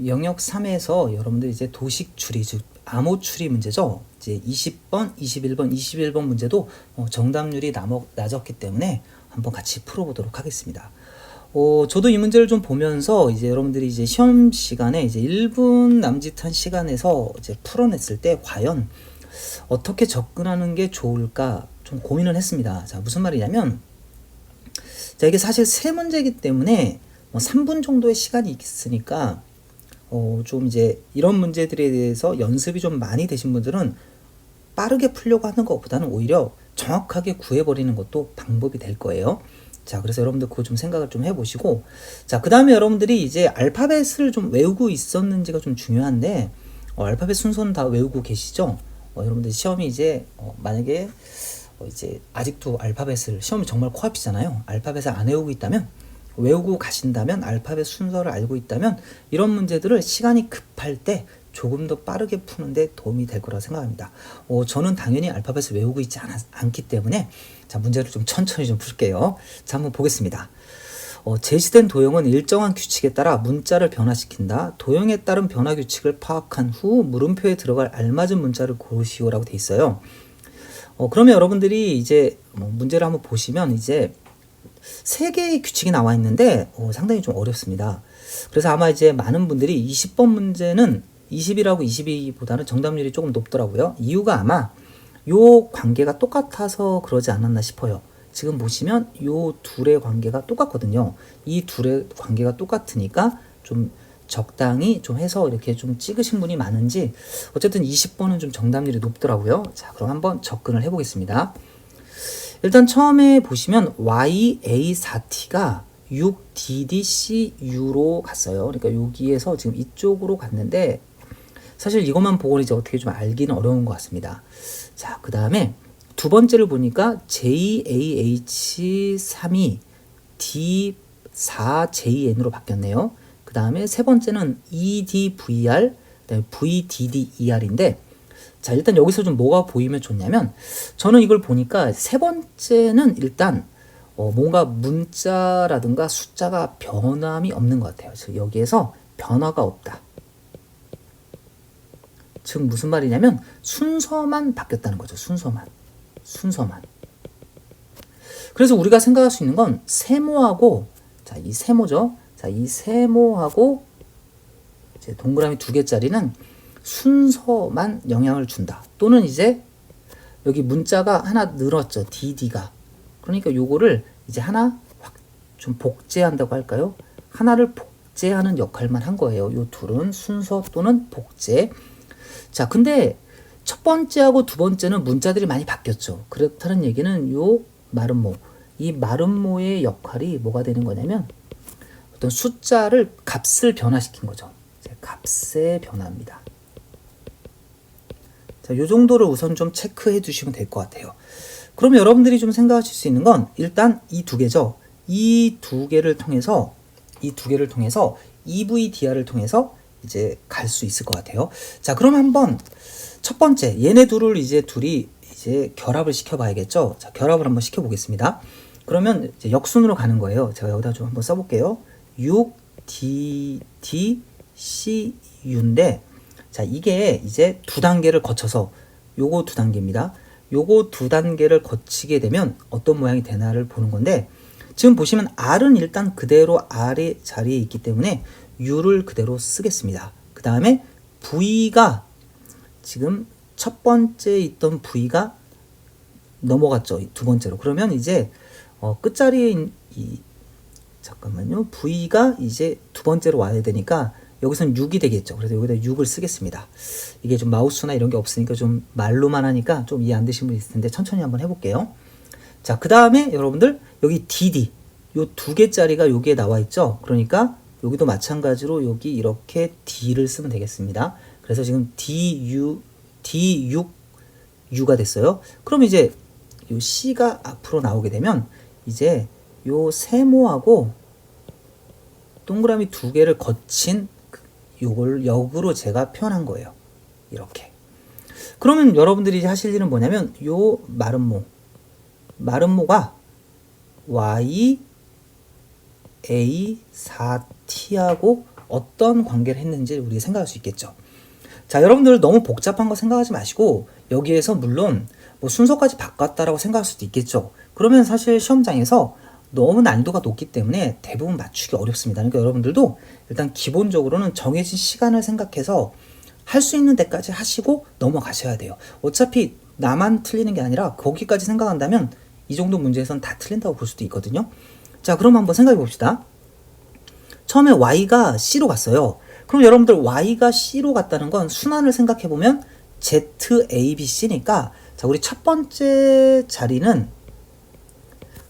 영역 3에서 여러분들 이제 도식 추리, 즉 암호 추리 문제죠. 이제 20번, 21번 문제도 정답률이 낮았기 때문에 한번 같이 풀어보도록 하겠습니다. 저도 이 문제를 좀 보면서 이제 여러분들이 이제 시험 시간에 이제 1분 남짓한 시간에서 이제 풀어냈을 때 과연 어떻게 접근하는 게 좋을까 좀 고민을 했습니다. 자, 무슨 말이냐면, 자, 이게 사실 세 문제이기 때문에 3분 정도의 시간이 있으니까 좀 이제 이런 문제들에 대해서 연습이 좀 많이 되신 분들은 빠르게 풀려고 하는 것보다는 오히려 정확하게 구해버리는 것도 방법이 될 거예요. 자, 그래서 여러분들 그거 좀 생각을 좀 해보시고, 자, 그 다음에 여러분들이 이제 알파벳을 좀 외우고 있었는지가 좀 중요한데, 알파벳 순서는 다 외우고 계시죠? 여러분들 시험이 이제 만약에 이제 아직도 알파벳을, 시험이 정말 코앞이잖아요. 알파벳을 안 외우고 있다면, 외우고 가신다면, 알파벳 순서를 알고 있다면 이런 문제들을 시간이 급할 때 조금 더 빠르게 푸는데 도움이 될 거라고 생각합니다. 저는 당연히 알파벳을 외우고 있지 않기 때문에 자, 문제를 좀 천천히 좀 풀게요. 자, 한번 보겠습니다. 제시된 도형은 일정한 규칙에 따라 문자를 변화시킨다. 도형에 따른 변화 규칙을 파악한 후 물음표에 들어갈 알맞은 문자를 고르시오라고 돼 있어요. 그러면 여러분들이 이제 문제를 한번 보시면 이제 3개의 규칙이 나와 있는데 상당히 좀 어렵습니다. 그래서 아마 이제 많은 분들이 20번 문제는 20이라고 22보다는 정답률이 조금 높더라고요. 이유가 아마 요 관계가 똑같아서 그러지 않았나 싶어요. 지금 보시면 요 둘의 관계가 똑같거든요. 이 둘의 관계가 똑같으니까 좀 적당히 좀 해서 이렇게 좀 찍으신 분이 많은지 어쨌든 20번은 좀 정답률이 높더라고요. 자, 그럼 한번 접근을 해보겠습니다. 일단 처음에 보시면 YA4T가 6DDCU로 갔어요. 그러니까 여기에서 지금 이쪽으로 갔는데 사실 이것만 보고는 이제 어떻게 좀 알기는 어려운 것 같습니다. 자, 그 다음에 두 번째를 보니까 JAH32 D4JN으로 바뀌었네요. 그 다음에 세 번째는 EDVR, 그다음에 VDDER인데 자, 일단 여기서 좀 뭐가 보이면 좋냐면 저는 이걸 보니까 세 번째는 일단 뭔가 문자라든가 숫자가 변함이 없는 것 같아요. 즉 여기에서 변화가 없다. 즉 무슨 말이냐면 순서만 바뀌었다는 거죠. 순서만. 그래서 우리가 생각할 수 있는 건 세모하고 자, 이 세모죠. 자, 이 세모하고 이제 동그라미 2개짜리는 순서만 영향을 준다. 또는 이제 여기 문자가 하나 늘었죠. DD가. 그러니까 요거를 이제 하나 확 좀 복제한다고 할까요? 하나를 복제하는 역할만 한 거예요. 요 둘은 순서 또는 복제. 자, 근데 첫 번째하고 두 번째는 문자들이 많이 바뀌었죠. 그렇다는 얘기는 요 마름모, 이 마름모의 역할이 뭐가 되는 거냐면 어떤 숫자를 값을 변화시킨 거죠. 값의 변화입니다. 자, 요 정도를 우선 좀 체크해 두시면 될 것 같아요. 그럼 여러분들이 좀 생각하실 수 있는 건 일단 이 두 개죠. 이 두 개를 통해서 EVDR을 통해서 이제 갈 수 있을 것 같아요. 자, 그럼 한번 첫 번째 얘네 둘이 이제 결합을 시켜 봐야겠죠. 자, 결합을 한번 시켜 보겠습니다. 그러면 이제 역순으로 가는 거예요. 제가 여기다 좀 한번 써 볼게요. 6DDCU인데 자, 이게 이제 두 단계를 거쳐서 요거 두 단계입니다. 요거 두 단계를 거치게 되면 어떤 모양이 되나를 보는 건데 지금 보시면 R은 일단 그대로 R의 자리에 있기 때문에 U를 그대로 쓰겠습니다. 그 다음에 V가 지금 첫 번째 있던 V가 넘어갔죠. 두 번째로. 그러면 이제 끝자리에 잠깐만요. V가 이제 두 번째로 와야 되니까 여기서는 6이 되겠죠. 그래서 여기다 6을 쓰겠습니다. 이게 좀 마우스나 이런 게 없으니까 좀 말로만 하니까 좀 이해 안 되신 분이 있을 텐데 천천히 한번 해볼게요. 자, 그 다음에 여러분들 여기 DD 요 두 개짜리가 여기에 나와 있죠. 그러니까 여기도 마찬가지로 여기 이렇게 D를 쓰면 되겠습니다. 그래서 지금 D6U가 됐어요. 그럼 이제 요 C가 앞으로 나오게 되면 이제 요 세모하고 동그라미 두 개를 거친 요걸 역으로 제가 표현한 거예요. 이렇게. 그러면 여러분들이 하실 일은 뭐냐면 요 마름모가 YA4T하고 어떤 관계를 했는지 우리가 생각할 수 있겠죠. 자, 여러분들 너무 복잡한 거 생각하지 마시고 여기에서 물론 뭐 순서까지 바꿨다라고 생각할 수도 있겠죠. 그러면 사실 시험장에서 너무 난이도가 높기 때문에 대부분 맞추기 어렵습니다. 그러니까 여러분들도 일단 기본적으로는 정해진 시간을 생각해서 할 수 있는 데까지 하시고 넘어가셔야 돼요. 어차피 나만 틀리는 게 아니라 거기까지 생각한다면 이 정도 문제에서는 다 틀린다고 볼 수도 있거든요. 자, 그럼 한번 생각해 봅시다. 처음에 y가 c로 갔어요. 그럼 여러분들 y가 c로 갔다는 건 순환을 생각해 보면 z, a, b, c니까 자, 우리 첫 번째 자리는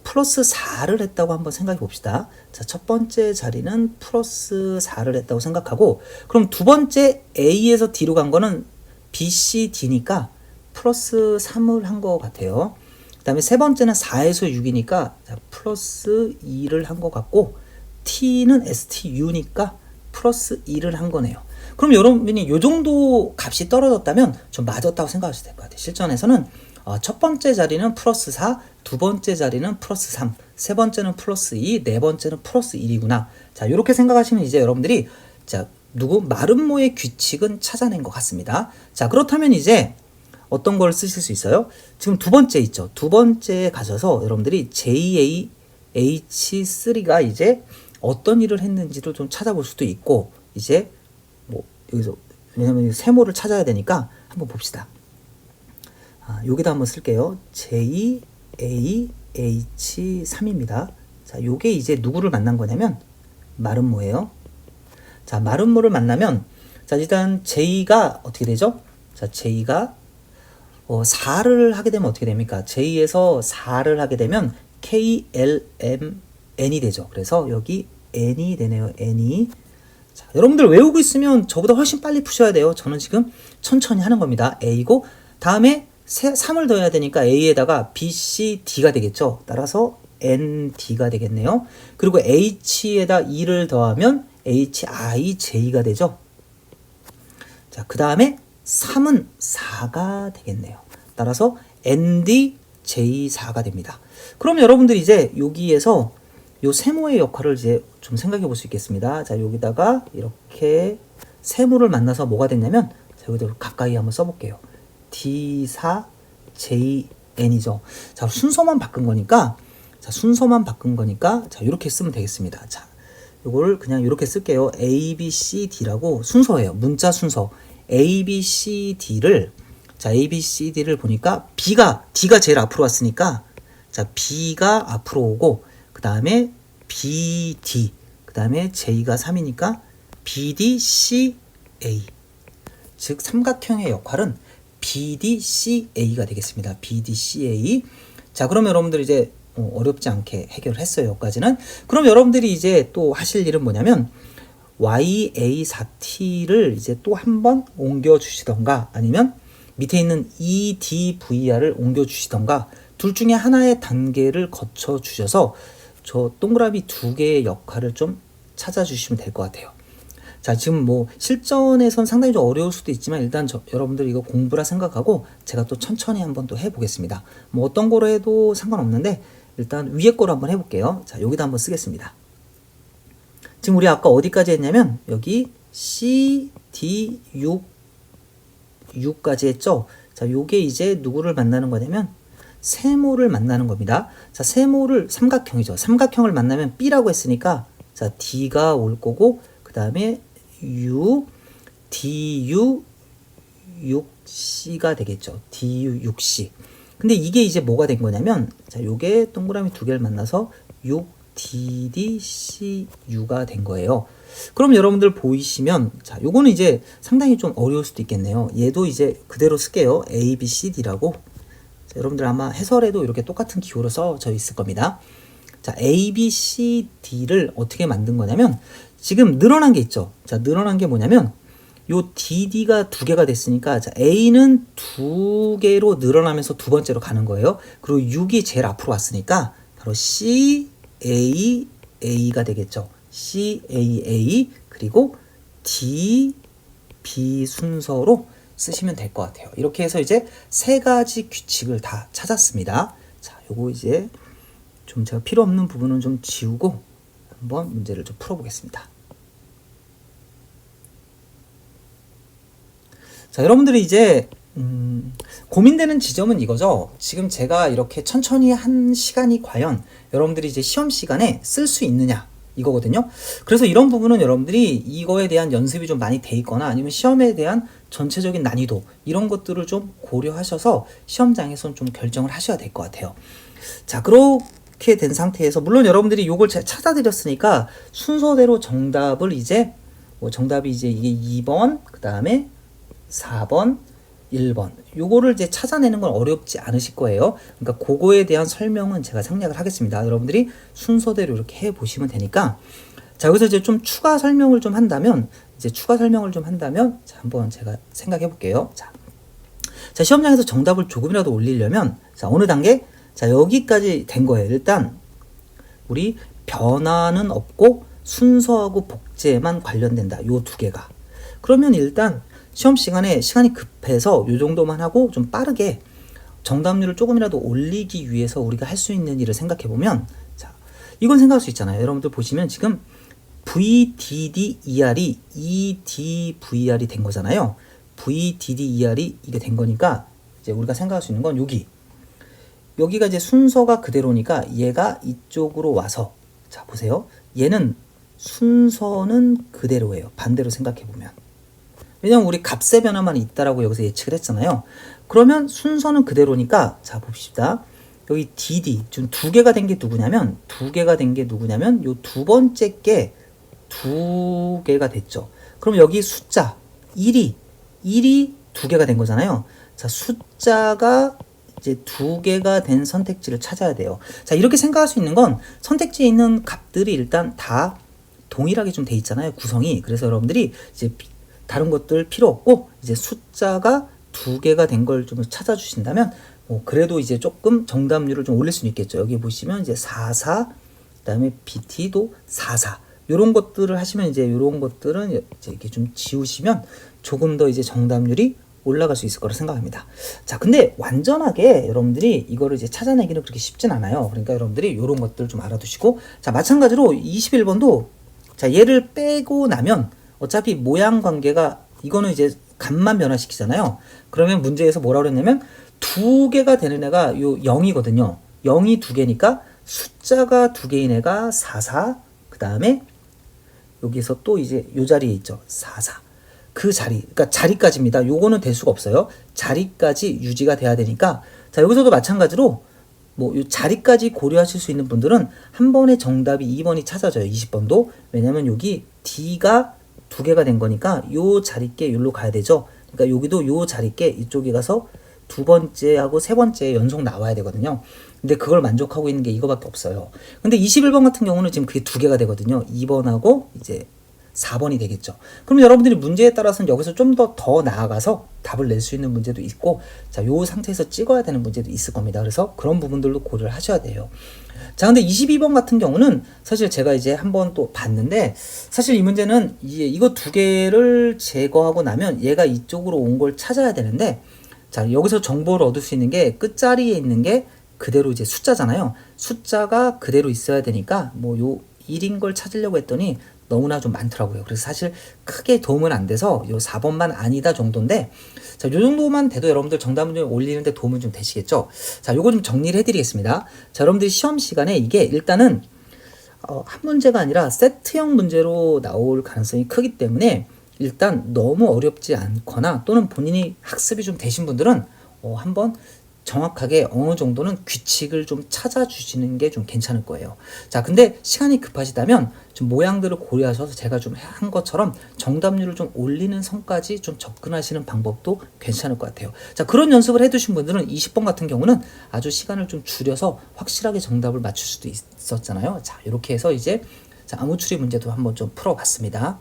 플러스 4를 했다고 한번 생각해 봅시다. 자, 첫 번째 자리는 플러스 4를 했다고 생각하고, 그럼 두 번째 A에서 D로 간 거는 B, C, D니까 플러스 3을 한 것 같아요. 그 다음에 세 번째는 4에서 6이니까 자, 플러스 2를 한 것 같고, T는 STU니까 플러스 2를 한 거네요. 그럼 여러분이 이 정도 값이 떨어졌다면 좀 맞았다고 생각하셔도 될 것 같아요. 실전에서는 첫 번째 자리는 플러스 4, 두 번째 자리는 플러스 3, 세 번째는 플러스 2, 네 번째는 플러스 1이구나. 자, 이렇게 생각하시면 이제 여러분들이 자, 마름모의 규칙은 찾아낸 것 같습니다. 자, 그렇다면 이제 어떤 걸 쓰실 수 있어요? 지금 두 번째 있죠. 두 번째에 가셔서 여러분들이 JAH3가 이제 어떤 일을 했는지도 좀 찾아볼 수도 있고, 이제 뭐 여기서 왜냐면 세모를 찾아야 되니까 한번 봅시다. 여기다 한번 쓸게요. JAH3입니다. 자, 요게 이제 누구를 만난 거냐면 마름모예요. 자, 마름모를 만나면 자, 일단 J가 어떻게 되죠? 자, J가 4를 하게 되면 어떻게 됩니까? J에서 4를 하게 되면 KLMN이 되죠. 그래서 여기 N이 되네요. N이. 자, 여러분들 외우고 있으면 저보다 훨씬 빨리 푸셔야 돼요. 저는 지금 천천히 하는 겁니다. A고 다음에 3을 더해야 되니까 A에다가 B, C, D가 되겠죠. 따라서 ND가 되겠네요. 그리고 H에다 2를 더하면 HIJ가 되죠. 자, 그 다음에 3은 4가 되겠네요. 따라서 NDJ4가 됩니다. 그럼 여러분들 이제 여기에서 요 세모의 역할을 이제 좀 생각해 볼 수 있겠습니다. 자, 여기다가 이렇게 세모를 만나서 뭐가 됐냐면 자, 여기다 가까이 한번 써볼게요. D4JN이죠. 자, 순서만 바꾼 거니까 자, 자, 이렇게 쓰면 되겠습니다. 자, 요거를 그냥 이렇게 쓸게요. ABCD라고 순서예요. 문자 순서. ABCD를 자, ABCD를 보니까 D가 제일 앞으로 왔으니까 자, B가 앞으로 오고 그 다음에 BD 그 다음에 J가 3이니까 BDCA 즉 삼각형의 역할은 BDCA가 되겠습니다. BDCA. 자, 그러면 여러분들 이제 어렵지 않게 해결을 했어요. 여기까지는. 그럼 여러분들이 이제 또 하실 일은 뭐냐면 YA4T를 이제 또 한번 옮겨 주시던가 아니면 밑에 있는 EDVR을 옮겨 주시던가 둘 중에 하나의 단계를 거쳐 주셔서 저 동그라미 두 개의 역할을 좀 찾아주시면 될 것 같아요. 자, 지금 뭐 실전에선 상당히 좀 어려울 수도 있지만 일단 여러분들 이거 공부라 생각하고 제가 또 천천히 한번 또 해보겠습니다. 뭐 어떤 거로 해도 상관없는데 일단 위에 거로 한번 해볼게요. 자, 여기다 한번 쓰겠습니다. 지금 우리 아까 어디까지 했냐면 여기 C, D, 6까지 했죠. 자, 요게 이제 누구를 만나는 거냐면 세모를 만나는 겁니다. 자, 세모를 삼각형이죠. 삼각형을 만나면 B라고 했으니까 자, D가 올 거고 그 다음에 U, DU, 6C가 되겠죠. DU, 6C. 근데 이게 이제 뭐가 된 거냐면 자, 요게 동그라미 두 개를 만나서 6DDCU가 된 거예요. 그럼 여러분들 보이시면 자, 요거는 이제 상당히 좀 어려울 수도 있겠네요. 얘도 이제 그대로 쓸게요. ABCD라고. 자, 여러분들 아마 해설에도 이렇게 똑같은 기호로 써져 있을 겁니다. 자, ABCD를 어떻게 만든 거냐면 지금 늘어난 게 있죠. 자, 늘어난 게 뭐냐면 요 DD가 두 개가 됐으니까 자, A는 두 개로 늘어나면서 두 번째로 가는 거예요. 그리고 6이 제일 앞으로 왔으니까 바로 CAA가 되겠죠. CAA 그리고 D, B 순서로 쓰시면 될 것 같아요. 이렇게 해서 이제 세 가지 규칙을 다 찾았습니다. 자, 요거 이제 좀 제가 필요 없는 부분은 좀 지우고 한번 문제를 좀 풀어보겠습니다. 자, 여러분들이 이제 고민되는 지점은 이거죠. 지금 제가 이렇게 천천히 한 시간이 과연 여러분들이 이제 시험 시간에 쓸 수 있느냐 이거거든요. 그래서 이런 부분은 여러분들이 이거에 대한 연습이 좀 많이 돼 있거나 아니면 시험에 대한 전체적인 난이도 이런 것들을 좀 고려하셔서 시험장에서는 좀 결정을 하셔야 될 것 같아요. 자, 그렇게 된 상태에서 물론 여러분들이 이걸 제가 찾아드렸으니까 순서대로 정답을 이제 정답이 이제 이게 2번, 그 다음에 4번, 1번 요거를 이제 찾아내는 건 어렵지 않으실 거예요. 그러니까 그거에 대한 설명은 제가 생략을 하겠습니다. 여러분들이 순서대로 이렇게 해 보시면 되니까. 자, 여기서 이제 좀 추가 설명을 좀 한다면 자, 한번 제가 생각해 볼게요. 자, 시험장에서 정답을 조금이라도 올리려면 자, 어느 단계? 자, 여기까지 된 거예요. 일단 우리 변화는 없고 순서하고 복제만 관련된다. 요 두 개가. 그러면 일단 시험 시간에 시간이 급해서 요 정도만 하고 좀 빠르게 정답률을 조금이라도 올리기 위해서 우리가 할 수 있는 일을 생각해 보면 자, 이건 생각할 수 있잖아요. 여러분들 보시면 지금 VDDER이 EDVR이 된 거잖아요. VDDER이 이게 된 거니까 이제 우리가 생각할 수 있는 건 여기가 이제 순서가 그대로니까 얘가 이쪽으로 와서 자, 보세요. 얘는 순서는 그대로예요. 반대로 생각해 보면. 왜냐면 우리 값의 변화만 있다라고 여기서 예측을 했잖아요. 그러면 순서는 그대로니까 자, 봅시다. 여기 DD 지금 두 개가 된 게 누구냐면 요 두 번째 게 두 개가 됐죠. 그럼 여기 숫자 1이 두 개가 된 거잖아요. 자, 숫자가 이제 두 개가 된 선택지를 찾아야 돼요. 자, 이렇게 생각할 수 있는 건 선택지에 있는 값들이 일단 다 동일하게 좀 돼 있잖아요. 구성이. 그래서 여러분들이 이제 다른 것들 필요 없고 이제 숫자가 두 개가 된 걸 좀 찾아주신다면 그래도 이제 조금 정답률을 좀 올릴 수 있겠죠. 여기 보시면 이제 44, 그다음에 BT도 44. 요런 것들을 하시면 이제 요런 것들은 이제 이렇게 좀 지우시면 조금 더 이제 정답률이 올라갈 수 있을 거라 생각합니다. 자, 근데 완전하게 여러분들이 이거를 이제 찾아내기는 그렇게 쉽진 않아요. 그러니까 여러분들이 요런 것들 좀 알아두시고 자, 마찬가지로 21번도 자, 얘를 빼고 나면 어차피 모양 관계가 이거는 이제 값만 변화시키잖아요. 그러면 문제에서 뭐라고 그랬냐면 두 개가 되는 애가 요 0이거든요. 0이 두 개니까 숫자가 두 개인 애가 44, 그 다음에 여기서 또 이제 요 자리에 있죠. 44. 그 자리, 그러니까 자리까지입니다. 요거는 될 수가 없어요. 자리까지 유지가 돼야 되니까 자, 여기서도 마찬가지로 요 자리까지 고려하실 수 있는 분들은 한 번에 정답이 2번이 찾아져요. 20번도. 왜냐면 여기 D가 두 개가 된 거니까 요 자리께 여기로 가야 되죠. 그러니까 여기도 요 자리께 이쪽에 가서 두 번째하고 세 번째 연속 나와야 되거든요. 근데 그걸 만족하고 있는 게 이거밖에 없어요. 근데 21번 같은 경우는 지금 그게 두 개가 되거든요. 2번하고 이제 4번이 되겠죠. 그럼 여러분들이 문제에 따라서는 여기서 좀 더 나아가서 답을 낼 수 있는 문제도 있고 자, 요 상태에서 찍어야 되는 문제도 있을 겁니다. 그래서 그런 부분들도 고려를 하셔야 돼요. 자, 근데 22번 같은 경우는 사실 제가 이제 한번 또 봤는데 사실 이 문제는 이거 두 개를 제거하고 나면 얘가 이쪽으로 온 걸 찾아야 되는데 자, 여기서 정보를 얻을 수 있는 게 끝자리에 있는 게 그대로 이제 숫자잖아요. 숫자가 그대로 있어야 되니까 요 1인 걸 찾으려고 했더니 너무나 좀 많더라고요. 그래서 사실 크게 도움은 안 돼서 요 4번만 아니다 정도인데 자, 요 정도만 돼도 여러분들 정답을 올리는데 도움은 좀 되시겠죠. 자, 요거 좀 정리를 해드리겠습니다. 자, 여러분들 시험 시간에 이게 일단은 한 문제가 아니라 세트형 문제로 나올 가능성이 크기 때문에 일단 너무 어렵지 않거나 또는 본인이 학습이 좀 되신 분들은 한번 정확하게 어느 정도는 규칙을 좀 찾아주시는 게 좀 괜찮을 거예요. 자, 근데 시간이 급하시다면 좀 모양들을 고려하셔서 제가 좀 한 것처럼 정답률을 좀 올리는 선까지 좀 접근하시는 방법도 괜찮을 것 같아요. 자, 그런 연습을 해두신 분들은 20번 같은 경우는 아주 시간을 좀 줄여서 확실하게 정답을 맞출 수도 있었잖아요. 자, 이렇게 해서 이제 자, 암호 추리 문제도 한번 좀 풀어봤습니다.